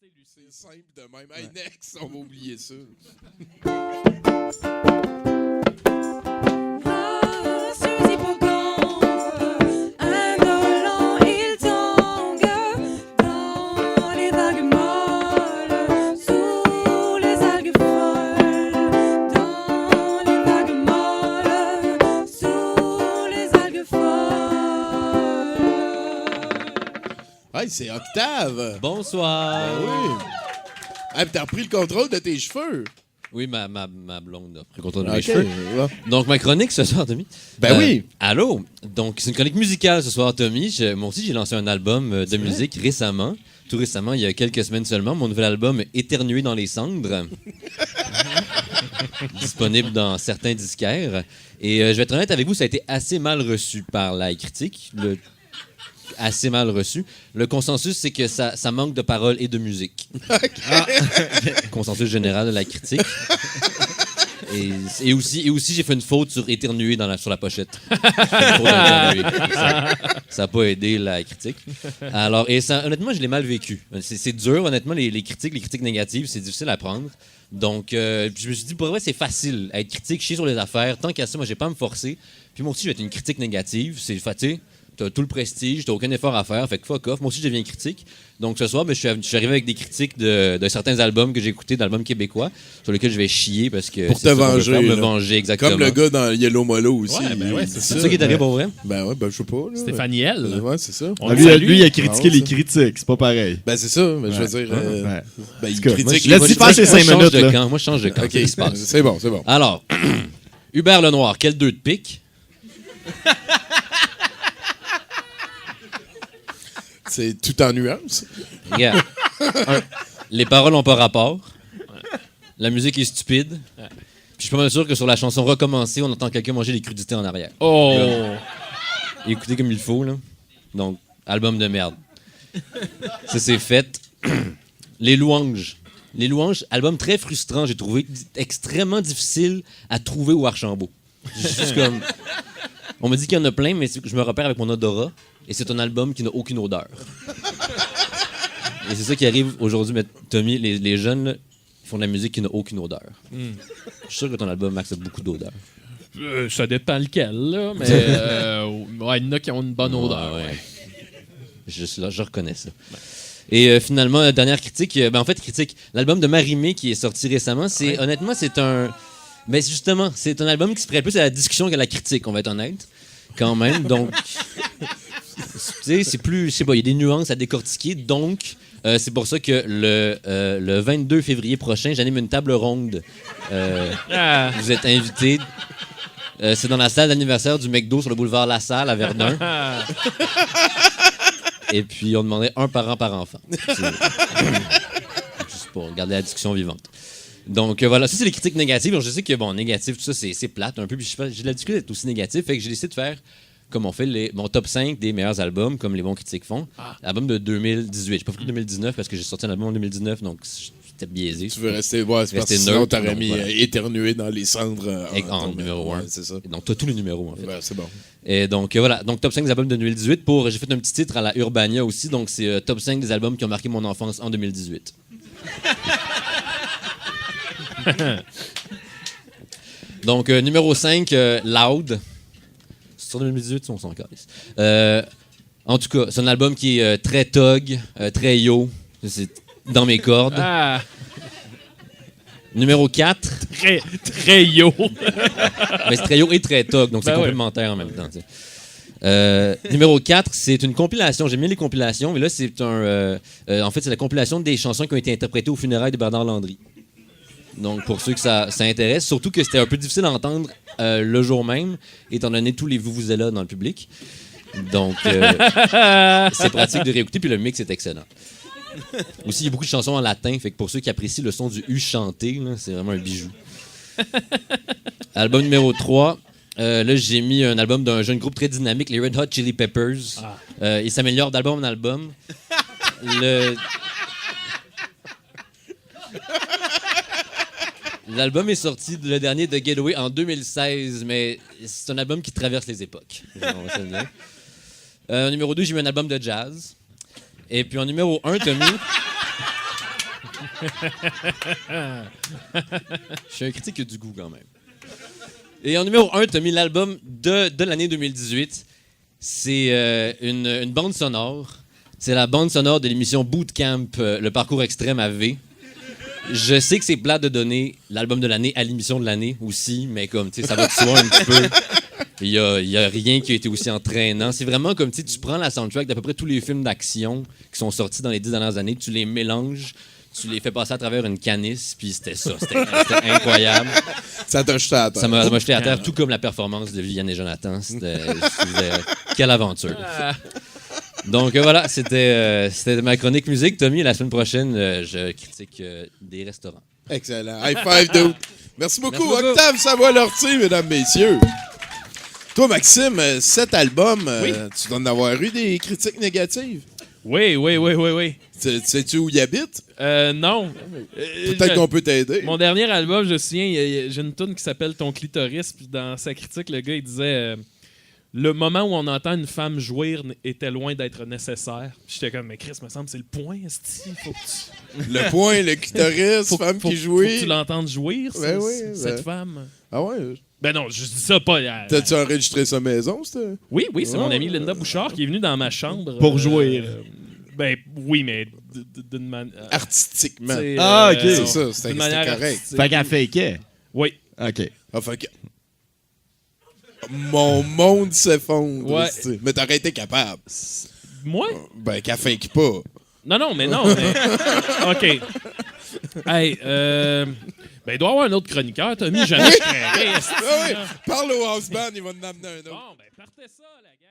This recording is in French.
C'est simple de même. Hey, next, on va oublier ça. Suzy Bougon, indolent, il tangue dans les vagues molles, sous les algues folles, dans les vagues molles, sous les algues folles. Hey, c'est Octave. Bonsoir. Oui. Hey, t'as repris le contrôle de tes cheveux. Oui, ma blonde a pris le contrôle de mes Ok. cheveux. Ouais. Donc, ma chronique ce soir, Tommy. Ben oui. Allô? Donc, c'est une chronique musicale ce soir, Tommy. Moi aussi, j'ai lancé un album de musique récemment. Tout récemment, il y a quelques semaines seulement. Mon nouvel album, Éternué dans les cendres. Disponible dans certains disquaires. Et je vais être honnête avec vous, ça a été assez mal reçu par la critique. Assez mal reçu. Le consensus, c'est que ça manque de paroles et de musique. Consensus général de la critique. Et aussi, j'ai fait une faute sur éternuer sur la pochette. Ça n'a pas aidé la critique. Alors, honnêtement, je l'ai mal vécu. C'est dur, honnêtement, les critiques négatives, c'est difficile à prendre. Donc, je me suis dit, pour vrai, c'est facile. Être critique, chier sur les affaires. Tant qu'à ça, moi, j'ai pas à me forcer. Puis moi aussi, je vais être une critique négative. C'est fatigué. T'as tout le prestige, t'as aucun effort à faire, fait que fuck off. Moi aussi, je deviens critique. Donc, ce soir, je suis arrivé avec des critiques de certains albums que j'ai écoutés, d'albums québécois, sur lesquels je vais chier parce que. Pour te venger. Me venger, exactement. Comme le gars dans Yellow Molo aussi. Ouais, ben ouais, c'est C'est ça qui est arrivé pour vrai? Ben ouais, ben je sais pas. Là. Stéphanie L. Ouais, c'est ça. On Lui, il a critiqué les critiques, c'est pas pareil. Ben c'est ça, mais je veux dire. Ouais. Ben il Moi, critique. Laisse-y faire ses 5 minutes. Là. Moi, je change de camp. Ok, Qu'est-ce qui se passe? c'est bon, c'est bon. Alors, Hubert Lenoir, quel 2 de pique? C'est tout en nuances. Regarde. Les paroles n'ont pas rapport. La musique est stupide. Puis je suis pas mal sûr que sur la chanson Recommencer, on entend quelqu'un manger des crudités en arrière. Oh! Écoutez comme il faut, là. Donc, album de merde. Ça, c'est fait. Les louanges. Les louanges, album très frustrant, j'ai trouvé extrêmement difficile à trouver au Archambault. Juste comme... On me dit qu'il y en a plein, mais je me repère avec mon odorat. Et c'est un album qui n'a aucune odeur. Et c'est ça qui arrive aujourd'hui, mais Tommy, les jeunes, là, ils font de la musique qui n'a aucune odeur. Je suis sûr que ton album, Max, a beaucoup d'odeur. Ça dépend lequel, là, mais ouais, il y en a qui ont une bonne odeur. Ouais. Je reconnais ça. Et finalement, la dernière critique, critique, l'album de Marie-Mé qui est sorti récemment, honnêtement, c'est un... Mais justement, c'est un album qui se prête plus à la discussion qu'à la critique, on va être honnête, quand même, donc... Tu sais, c'est plus... Je sais pas, il y a des nuances à décortiquer, donc... c'est pour ça que le 22 février prochain, j'anime une table ronde. Vous êtes invités. C'est dans la salle d'anniversaire du McDo sur le boulevard La Salle à Verdun. Et puis, on demandait un parent par enfant. Juste pour garder la discussion vivante. Donc, voilà, ça, c'est les critiques négatives. Alors, je sais que, négatif, tout ça, c'est plate un peu. Puis, j'ai de la difficulté d'être aussi négatif. Fait que j'ai décidé de faire, comme on fait, mon top 5 des meilleurs albums, comme les bons critiques font. Album de 2018. J'ai pas fait 2019 parce que j'ai sorti un album en 2019, donc c'était biaisé. Tu veux rester... Ouais, c'est parce que sinon, t'aurais mis éternué dans les cendres en numéro 1. Ouais, c'est ça. Et donc, t'as tous les numéros, en fait. Ouais, c'est bon. Et donc, voilà. Donc, top 5 des albums de 2018. J'ai fait un petit titre à la Urbania aussi. Donc, c'est top 5 des albums qui ont marqué mon enfance en 2018. Donc, numéro 5, Loud. C'est sur 2018, on s'en calisse. En tout cas, c'est un album qui est très thug, très yo. C'est dans mes cordes. Numéro 4. Très yo. Mais c'est très yo et très thug, donc c'est complémentaire en même temps. Numéro 4, c'est une compilation. J'aime bien les compilations, mais là, c'est en fait, c'est la compilation des chansons qui ont été interprétées aux funérailles de Bernard Landry. Donc, pour ceux que ça intéresse, surtout que c'était un peu difficile à entendre le jour même, étant donné tous les vuvuzelas dans le public. Donc, c'est pratique de réécouter, puis le mix est excellent. Aussi, il y a beaucoup de chansons en latin, fait que pour ceux qui apprécient le son du U chanté, là, c'est vraiment un bijou. Album numéro 3. Là, j'ai mis un album d'un jeune groupe très dynamique, les Red Hot Chili Peppers. Il s'améliore d'album en album. L'album est sorti, le dernier de Getaway, en 2016, mais c'est un album qui traverse les époques. Numéro 2, j'ai mis un album de jazz. Et puis en numéro 1, Tommy... Je suis un critique qui a du goût quand même. Et en numéro 1, tu as mis l'album de l'année 2018. C'est une bande sonore. C'est la bande sonore de l'émission Bootcamp, le parcours extrême à V. Je sais que c'est plate de donner l'album de l'année à l'émission de l'année aussi, mais comme, tu sais, ça va de soi un petit peu. Il y a rien qui a été aussi entraînant. C'est vraiment comme, tu prends la soundtrack d'à peu près tous les films d'action qui sont sortis dans les 10 dernières années, tu les mélanges, tu les fais passer à travers une canisse, puis c'était ça. C'était incroyable. Ça t'a jeté à terre. Ça m'a jeté à terre, tout comme la performance de Viviane et Jonathan. Quelle aventure. Donc voilà, c'était ma chronique musique. Tommy, la semaine prochaine, je critique des restaurants. Excellent. High five, dude. Merci beaucoup. Octave Savoie-Lortie, mesdames, messieurs. Toi, Maxime, cet album, tu dois en avoir eu des critiques négatives. Oui. Sais-tu où il habite? Non. Peut-être qu'on peut t'aider. Mon dernier album, je me souviens, j'ai une tune qui s'appelle Ton clitoris, puis dans sa critique, le gars, il disait le moment où on entend une femme jouir était loin d'être nécessaire. J'étais comme, mais Chris, me semble, c'est le point, esti. Faut que tu... Le point, le clitoris, femme qui jouit. Faut que tu l'entendes jouir, cette femme. Ah ouais? Ben non, je dis ça pas. T'as-tu enregistré sa maison, c'était? Oui, c'est mon amie Linda Bouchard qui est venue dans ma chambre. Pour jouir. Ben oui, mais d'une manière... Artistiquement. OK. C'est ça, c'était correct. artistique. Fait qu'elle fakeait. Oui. OK. Ah, fait que... Mon monde s'effondre. Ouais. Mais t'aurais été capable. Moi? Ben, qu'elle fake pas. Non, mais... OK. Hey, ben, il doit y avoir un autre chroniqueur, Tommy. Jamais je créerais. Ah oui, parle au house band, il va nous amener un autre. Bon, ben, partez ça, la gang.